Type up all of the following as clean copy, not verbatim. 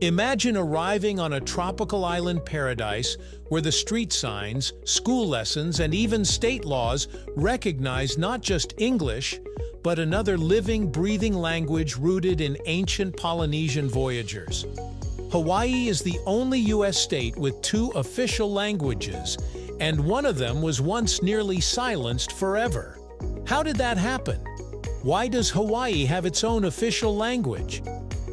Imagine arriving on a tropical island paradise where the street signs, school lessons, and even state laws recognize not just English, but another living, breathing language rooted in ancient Polynesian voyagers. Hawaii is the only U.S. state with two official languages, and one of them was once nearly silenced forever. How did that happen? Why does Hawaii have its own official language?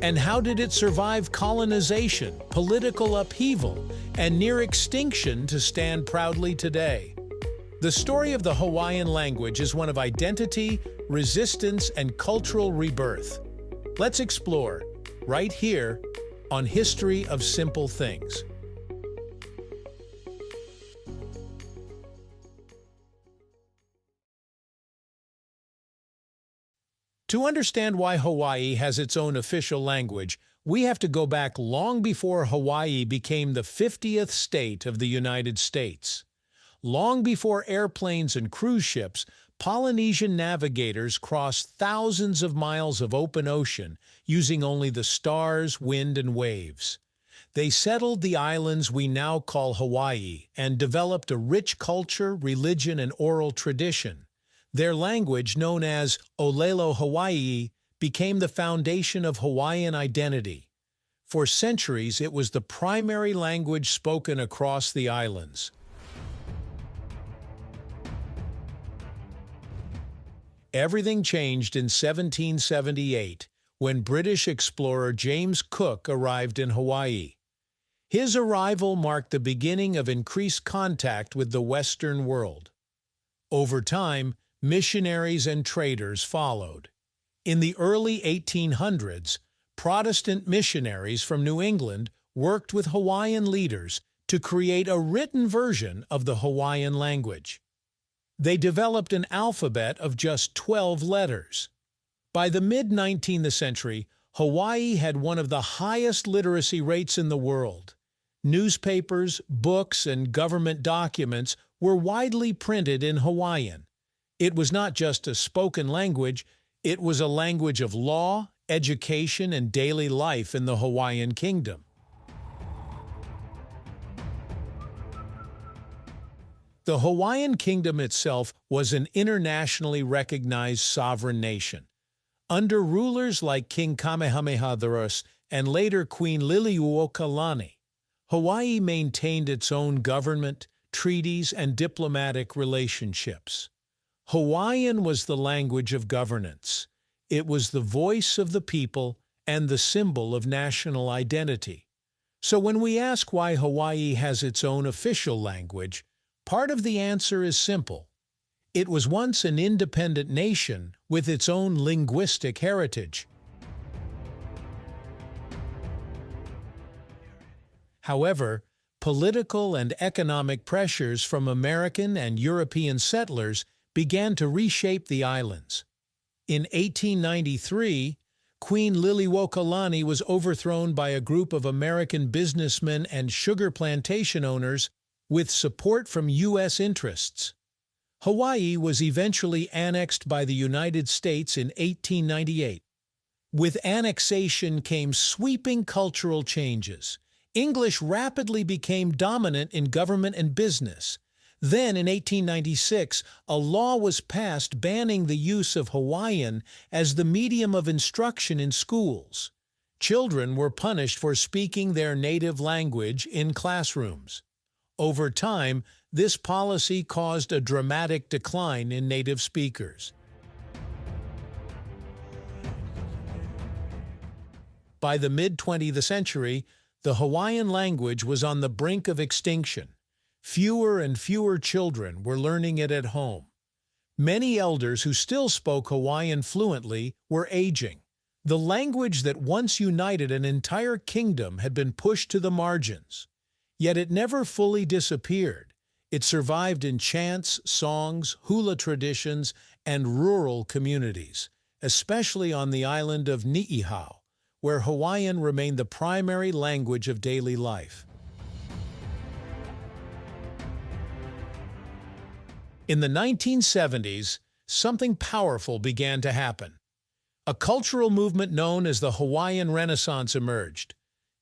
And how did it survive colonization, political upheaval, and near extinction to stand proudly today? The story of the Hawaiian language is one of identity, resistance, and cultural rebirth. Let's explore, right here, on History of Simple Things. To understand why Hawaii has its own official language, we have to go back long before Hawaii became the 50th state of the United States. Long before airplanes and cruise ships, Polynesian navigators crossed thousands of miles of open ocean using only the stars, wind, and waves. They settled the islands we now call Hawaii and developed a rich culture, religion, and oral tradition. Their language, known as Olelo Hawaii, became the foundation of Hawaiian identity. For centuries, it was the primary language spoken across the islands. Everything changed in 1778, when British explorer James Cook arrived in Hawaii. His arrival marked the beginning of increased contact with the Western world. Over time, missionaries and traders followed. In the early 1800s, Protestant missionaries from New England worked with Hawaiian leaders to create a written version of the Hawaiian language. They developed an alphabet of just 12 letters. By the mid-19th century, Hawaii had one of the highest literacy rates in the world. Newspapers, books, and government documents were widely printed in Hawaiian. It was not just a spoken language, it was a language of law, education, and daily life in the Hawaiian kingdom. The Hawaiian kingdom itself was an internationally recognized sovereign nation. Under rulers like King Kamehameha I and later Queen Liliuokalani, Hawaii maintained its own government, treaties, and diplomatic relationships. Hawaiian was the language of governance. It was the voice of the people and the symbol of national identity. So when we ask why Hawaii has its own official language, part of the answer is simple. It was once an independent nation with its own linguistic heritage. However, political and economic pressures from American and European settlers began to reshape the islands. In 1893, Queen Liliuokalani was overthrown by a group of American businessmen and sugar plantation owners with support from U.S. interests. Hawaii was eventually annexed by the United States in 1898. With annexation came sweeping cultural changes. English rapidly became dominant in government and business. Then, in 1896, a law was passed banning the use of Hawaiian as the medium of instruction in schools. Children were punished for speaking their native language in classrooms. Over time, this policy caused a dramatic decline in native speakers. By the mid-20th century, the Hawaiian language was on the brink of extinction. Fewer and fewer children were learning it at home. Many elders who still spoke Hawaiian fluently were aging. The language that once united an entire kingdom had been pushed to the margins. Yet it never fully disappeared. It survived in chants, songs, hula traditions, and rural communities, especially on the island of Ni'ihau, where Hawaiian remained the primary language of daily life. In the 1970s, something powerful began to happen. A cultural movement known as the Hawaiian Renaissance emerged.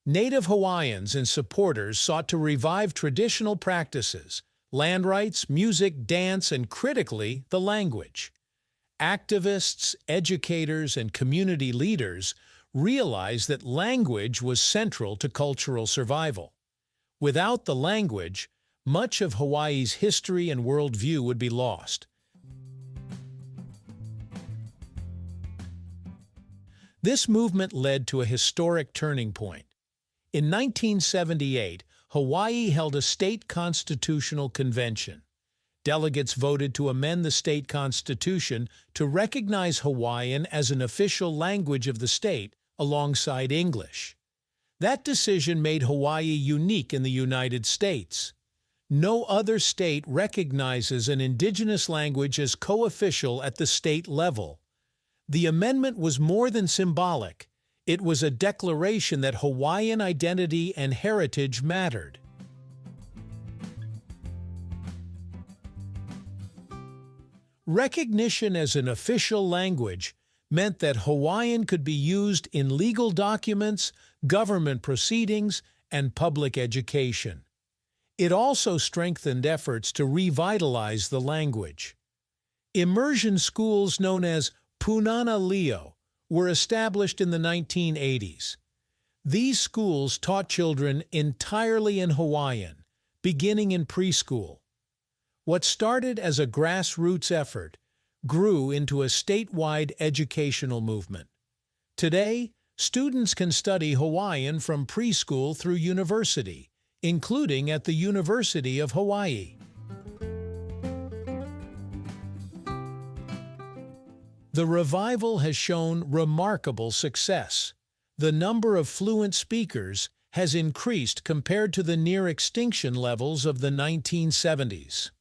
Native Hawaiians and supporters sought to revive traditional practices, land rights, music, dance, and critically, the language. Activists, educators, and community leaders realized that language was central to cultural survival. Without the language, much of Hawaii's history and worldview would be lost. This movement led to a historic turning point. In 1978, Hawaii held a state constitutional convention. Delegates voted to amend the state constitution to recognize Hawaiian as an official language of the state alongside English. That decision made Hawaii unique in the United States. No other state recognizes an indigenous language as co-official at the state level. The amendment was more than symbolic. It was a declaration that Hawaiian identity and heritage mattered. Recognition as an official language meant that Hawaiian could be used in legal documents, government proceedings, and public education. It also strengthened efforts to revitalize the language. Immersion schools known as Punana Leo were established in the 1980s. These schools taught children entirely in Hawaiian, beginning in preschool. What started as a grassroots effort grew into a statewide educational movement. Today, students can study Hawaiian from preschool through university, including at the University of Hawaii. The revival has shown remarkable success. The number of fluent speakers has increased compared to the near-extinction levels of the 1970s.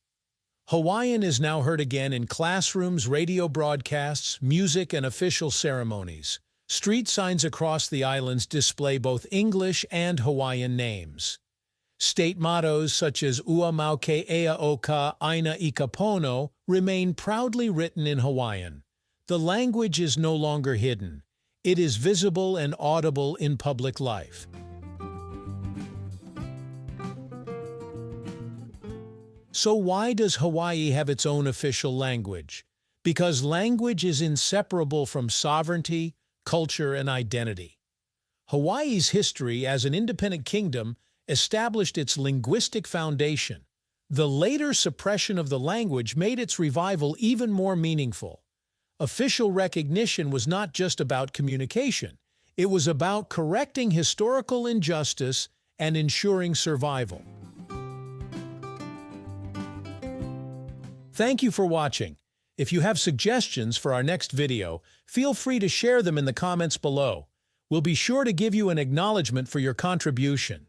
Hawaiian is now heard again in classrooms, radio broadcasts, music, and official ceremonies. Street signs across the islands display both English and Hawaiian names. State mottos such as Ua Mauke Ea Oka Aina Ikapono remain proudly written in Hawaiian. The language is no longer hidden. It is visible and audible in public life. So why does Hawaii have its own official language? Because language is inseparable from sovereignty, culture, and identity. Hawaii's history as an independent kingdom established its linguistic foundation. The later suppression of the language made its revival even more meaningful. Official recognition was not just about communication. It was about correcting historical injustice and ensuring survival. Thank you for watching. If you have suggestions for our next video, feel free to share them in the comments below. We'll be sure to give you an acknowledgement for your contribution.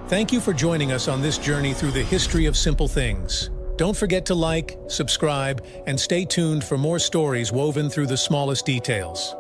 Thank you for joining us on this journey through the history of simple things. Don't forget to like, subscribe, and stay tuned for more stories woven through the smallest details.